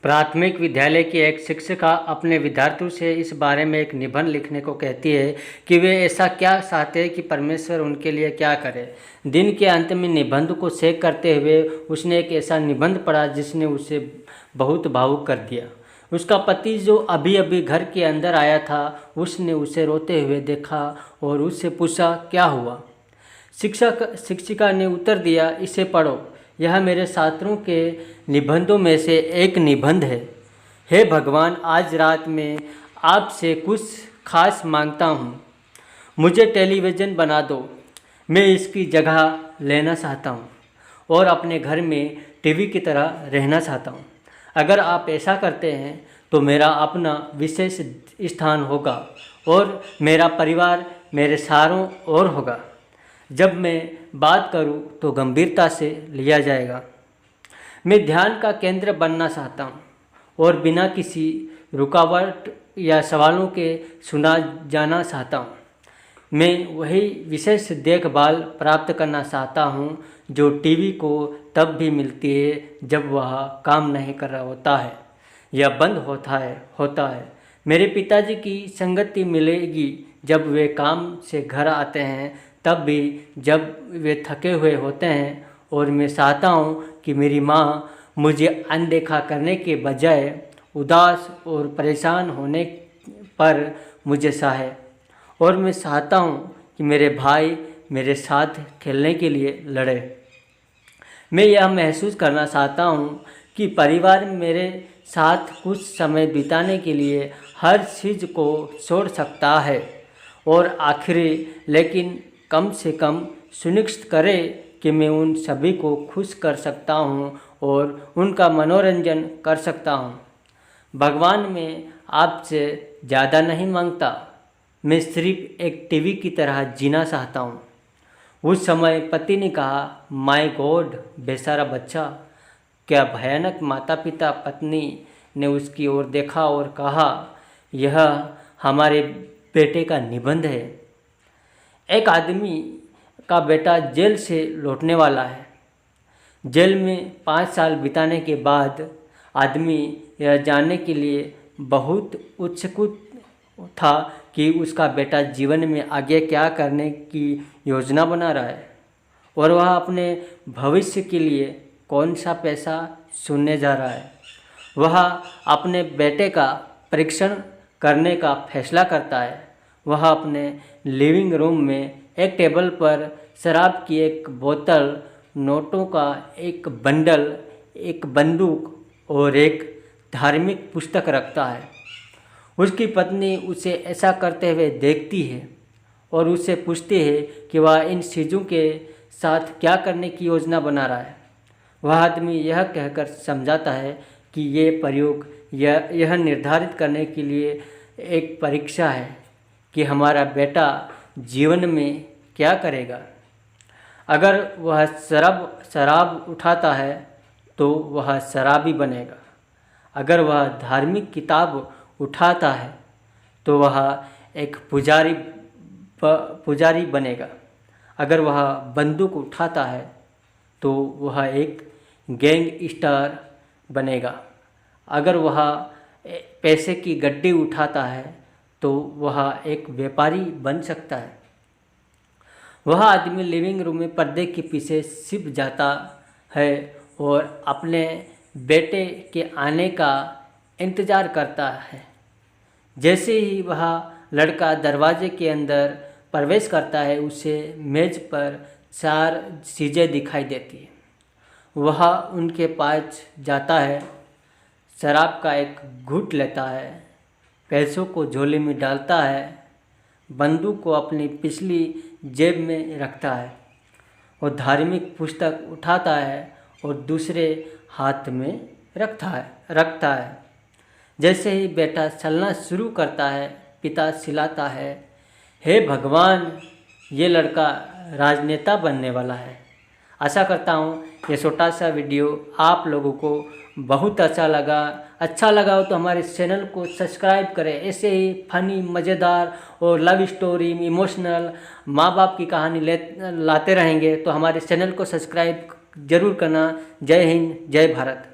प्राथमिक विद्यालय की एक शिक्षिका अपने विद्यार्थियों से इस बारे में एक निबंध लिखने को कहती है कि वे ऐसा क्या चाहते हैं कि परमेश्वर उनके लिए क्या करे। दिन के अंत में निबंध को शेयर करते हुए उसने एक ऐसा निबंध पढ़ा जिसने उसे बहुत भावुक कर दिया। उसका पति जो अभी अभी घर के अंदर आया था, उसने उसे रोते हुए देखा और उससे पूछा, क्या हुआ। शिक्षिका ने उत्तर दिया, इसे पढ़ो, यह मेरे छात्रों के निबंधों में से एक निबंध है। हे भगवान, आज रात में आपसे कुछ खास मांगता हूँ। मुझे टेलीविज़न बना दो। मैं इसकी जगह लेना चाहता हूँ और अपने घर में टीवी की तरह रहना चाहता हूँ। अगर आप ऐसा करते हैं तो मेरा अपना विशेष स्थान होगा और मेरा परिवार मेरे सहारों ओर होगा। जब मैं बात करूं तो गंभीरता से लिया जाएगा। मैं ध्यान का केंद्र बनना चाहता हूं और बिना किसी रुकावट या सवालों के सुना जाना चाहता हूं। मैं वही विशेष देखभाल प्राप्त करना चाहता हूं जो टीवी को तब भी मिलती है जब वह काम नहीं कर रहा होता है या बंद होता है। मेरे पिताजी की संगति मिलेगी जब वे काम से घर आते हैं, तब भी जब वे थके हुए होते हैं, और मैं चाहता हूँ कि मेरी माँ मुझे अनदेखा करने के बजाय उदास और परेशान होने पर मुझे सहे, और मैं चाहता हूँ कि मेरे भाई मेरे साथ खेलने के लिए लड़े। मैं यह महसूस करना चाहता हूँ कि परिवार मेरे साथ कुछ समय बिताने के लिए हर चीज़ को छोड़ सकता है, और आखिरी लेकिन कम से कम सुनिश्चित करे कि मैं उन सभी को खुश कर सकता हूँ और उनका मनोरंजन कर सकता हूँ। भगवान, मैं आपसे ज़्यादा नहीं मांगता, मैं सिर्फ एक टीवी की तरह जीना चाहता हूँ। उस समय पति ने कहा, माय गॉड, बेचारा बच्चा। क्या भयानक। माता पिता। पत्नी ने उसकी ओर देखा और कहा, यह हमारे बेटे का निबंध है। एक आदमी का बेटा जेल से लौटने वाला है। जेल में 5 साल बिताने के बाद आदमी यह जानने के लिए बहुत उत्सुक था कि उसका बेटा जीवन में आगे क्या करने की योजना बना रहा है और वह अपने भविष्य के लिए कौन सा पैसा चुनने जा रहा है। वह अपने बेटे का परीक्षण करने का फैसला करता है। वह अपने लिविंग रूम में एक टेबल पर शराब की एक बोतल, नोटों का एक बंडल, एक बंदूक और एक धार्मिक पुस्तक रखता है। उसकी पत्नी उसे ऐसा करते हुए देखती है और उससे पूछती है कि वह इन चीज़ों के साथ क्या करने की योजना बना रहा है। वह आदमी यह कहकर समझाता है कि ये प्रयोग यह निर्धारित करने के लिए एक परीक्षा है कि हमारा बेटा जीवन में क्या करेगा। अगर वह शराब उठाता है तो वह शराबी बनेगा। अगर वह धार्मिक किताब उठाता है तो वह एक पुजारी बनेगा। अगर वह बंदूक उठाता है तो वह एक गैंगस्टर बनेगा। अगर वह पैसे की गड्डी उठाता है तो वह एक व्यापारी बन सकता है। वह आदमी लिविंग रूम में पर्दे के पीछे छिप जाता है और अपने बेटे के आने का इंतज़ार करता है। जैसे ही वह लड़का दरवाजे के अंदर प्रवेश करता है, उसे मेज़ पर 4 चीज़ें दिखाई देती हैं। वह उनके पास जाता है, शराब का एक घूंट लेता है, पैसों को झोले में डालता है, बंदूक को अपनी पिछली जेब में रखता है और धार्मिक पुस्तक उठाता है और दूसरे हाथ में रखता है। जैसे ही बेटा चलना शुरू करता है, पिता चिल्लाता है, हे भगवान, ये लड़का राजनेता बनने वाला है। आशा करता हूँ ये छोटा सा वीडियो आप लोगों को बहुत अच्छा लगा हो तो हमारे चैनल को सब्सक्राइब करें। ऐसे ही फनी, मज़ेदार और लव स्टोरी, इमोशनल, माँ बाप की कहानी लाते रहेंगे, तो हमारे चैनल को सब्सक्राइब ज़रूर करना। जय हिंद, जय भारत।